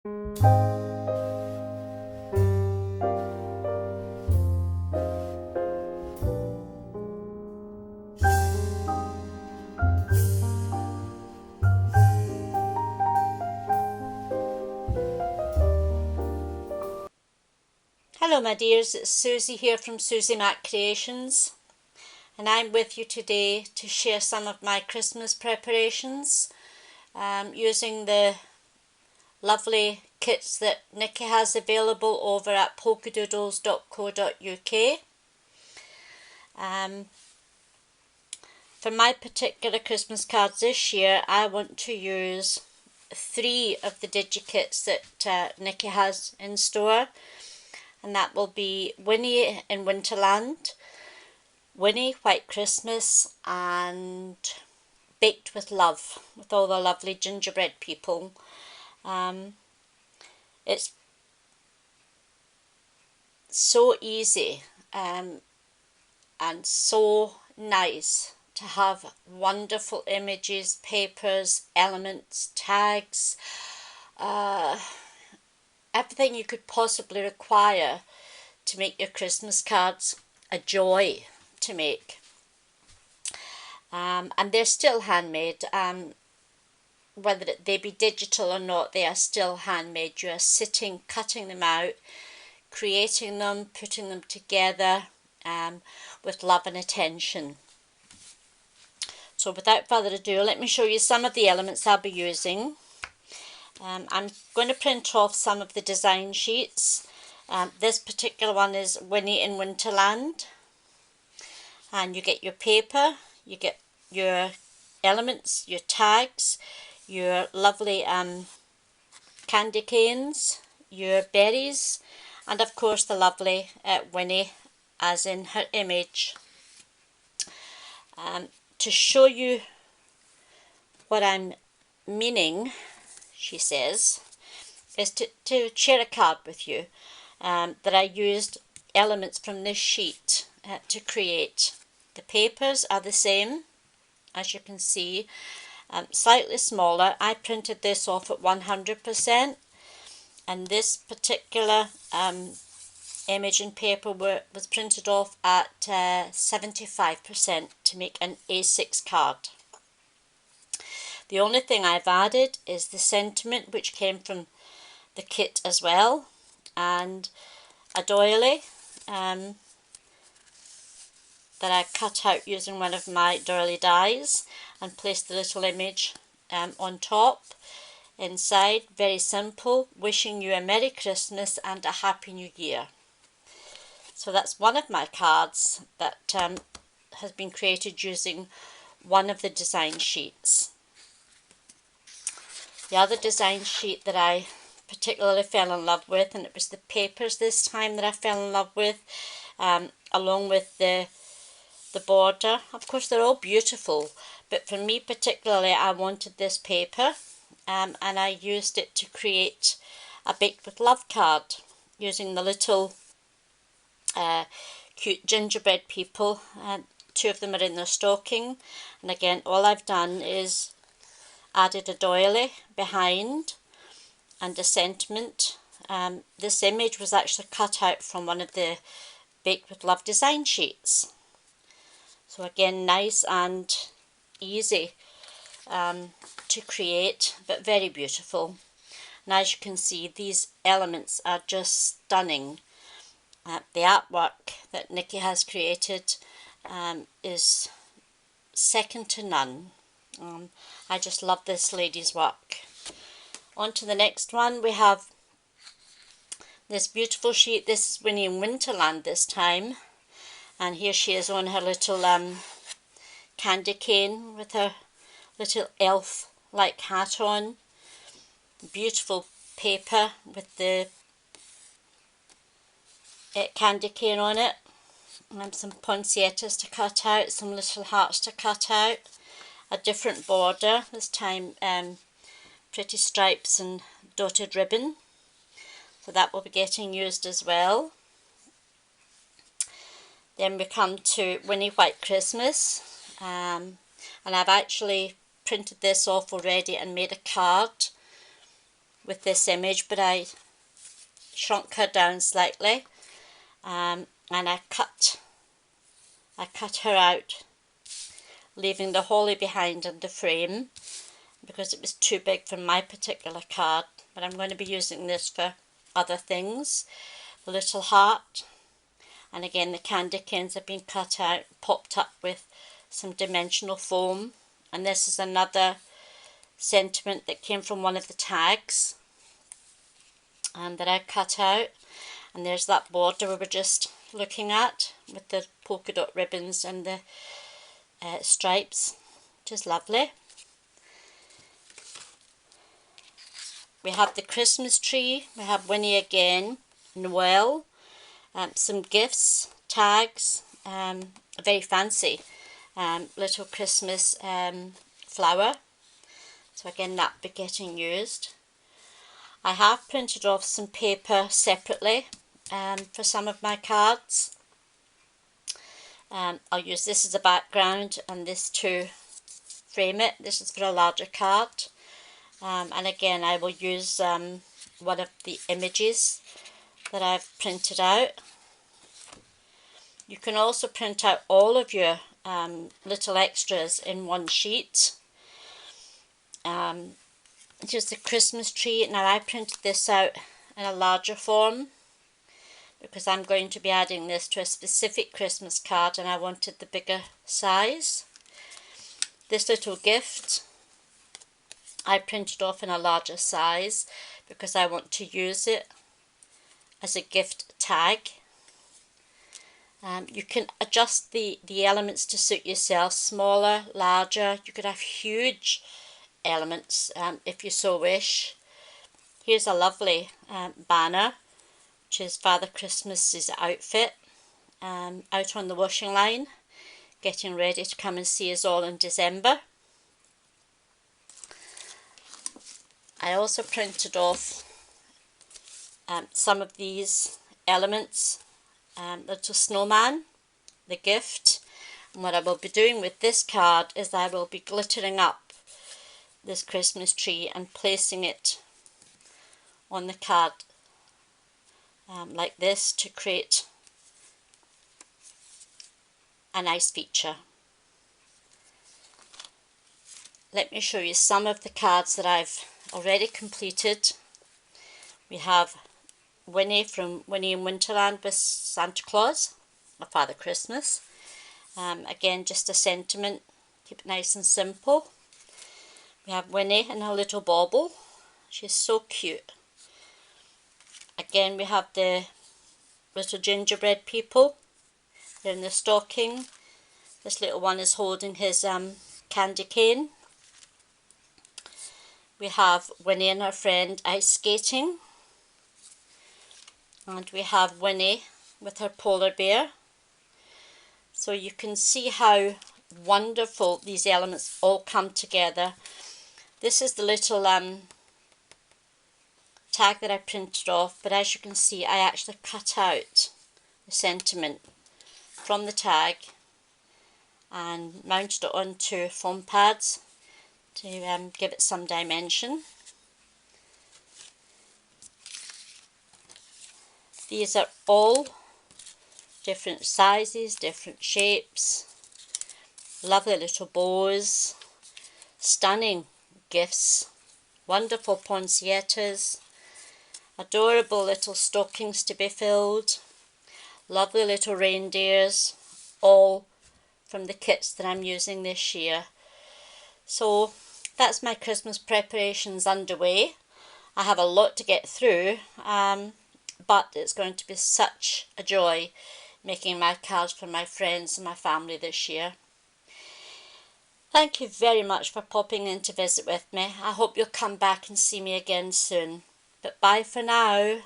Hello my dears, it's Susie here from Susie Mac Creations, and I'm with you today to share some of my Christmas preparations using the lovely kits that Nikki has available over at polkadoodles.co.uk. For my particular Christmas cards this year, I want to use 3 of the digi-kits that Nikki has in store. And that will be Winnie in Wonderland, Winnie White Christmas, and Baked with Love, with all the lovely gingerbread people. It's so easy and so nice to have wonderful images, papers, elements, tags, everything you could possibly require to make your Christmas cards a joy to make. And they're still handmade. Whether they be digital or not, they are still handmade. You are sitting, cutting them out, creating them, putting them together with love and attention. So without further ado, let me show you some of the elements I'll be using. I'm going to print off some of the design sheets. This particular one is Winnie in Wonderland. And you get your paper, you get your elements, your tags, your lovely candy canes, your berries, and of course the lovely Winnie as in her image. To show you what I'm meaning, she says, is to share a card with you that I used elements from this sheet to create. The papers are the same, as you can see, slightly smaller. I printed this off at 100%, and this particular image and paper was printed off at 75% to make an A6 card. The only thing I've added is the sentiment, which came from the kit as well, and a doily that I cut out using one of my doily dies and placed the little image on top. Inside, very simple, wishing you a Merry Christmas and a Happy New Year. So that's one of my cards that has been created using one of the design sheets. The other design sheet that I particularly fell in love with, and it was the papers this time that I fell in love with, along with the border. Of course they're all beautiful, but for me particularly I wanted this paper, and I used it to create a Baked with Love card using the little cute gingerbread people. 2 of them are in their stocking, and again all I've done is added a doily behind and a sentiment. This image was actually cut out from one of the Baked with Love design sheets. So again, nice and easy to create, but very beautiful. And as you can see, these elements are just stunning. The artwork that Nikki has created is second to none. I just love this lady's work. On to the next one, we have this beautiful sheet. This is Winnie in Wonderland this time, and here she is on her little candy cane with her little elf like hat on. Beautiful paper with the candy cane on it, and some poinsettias to cut out, some little hearts to cut out, a different border this time, pretty stripes and dotted ribbon, so that will be getting used as well. Then we come to Winnie White Christmas, and I've actually printed this off already and made a card with this image, but I shrunk her down slightly, and I cut her out, leaving the holly behind in the frame because it was too big for my particular card, but I'm going to be using this for other things. The little heart, and again the candy canes have been cut out, popped up with some dimensional foam, and this is another sentiment that came from one of the tags that I cut out. And there's that border we were just looking at with the polka dot ribbons and the stripes, which is lovely. We have the Christmas tree, we have Winnie again, Noel, some gifts, tags, a very fancy little Christmas flower. So again, that will be getting used. I have printed off some paper separately for some of my cards. I'll use this as a background and this to frame it. This is for a larger card. And again, I will use one of the images that I've printed out. You can also print out all of your little extras in one sheet. Just the Christmas tree. Now I printed this out in a larger form because I'm going to be adding this to a specific Christmas card and I wanted the bigger size. This little gift I printed off in a larger size because I want to use it as a gift tag. You can adjust the elements to suit yourself, smaller, larger. You could have huge elements if you so wish. Here's a lovely banner, which is Father Christmas's outfit, out on the washing line, getting ready to come and see us all in December. I also printed off some of these elements, little snowman, the gift, and what I will be doing with this card is I will be glittering up this Christmas tree and placing it on the card like this to create a nice feature. Let me show you some of the cards that I've already completed. We have Winnie from Winnie in Wonderland with Santa Claus, or Father Christmas. Again, just a sentiment, keep it nice and simple. We have Winnie and her little bauble. She's so cute. Again, we have the little gingerbread people. They're in the stocking. This little one is holding his candy cane. We have Winnie and her friend ice skating. And we have Winnie with her polar bear. So you can see how wonderful these elements all come together. This is the little tag that I printed off, but as you can see I actually cut out the sentiment from the tag and mounted it onto foam pads to give it some dimension. These are all different sizes, different shapes, lovely little bows, stunning gifts, wonderful poinsettias, adorable little stockings to be filled, lovely little reindeers, all from the kits that I'm using this year. So that's my Christmas preparations underway. I have a lot to get through, but it's going to be such a joy making my cards for my friends and my family this year. Thank you very much for popping in to visit with me. I hope you'll come back and see me again soon. But bye for now.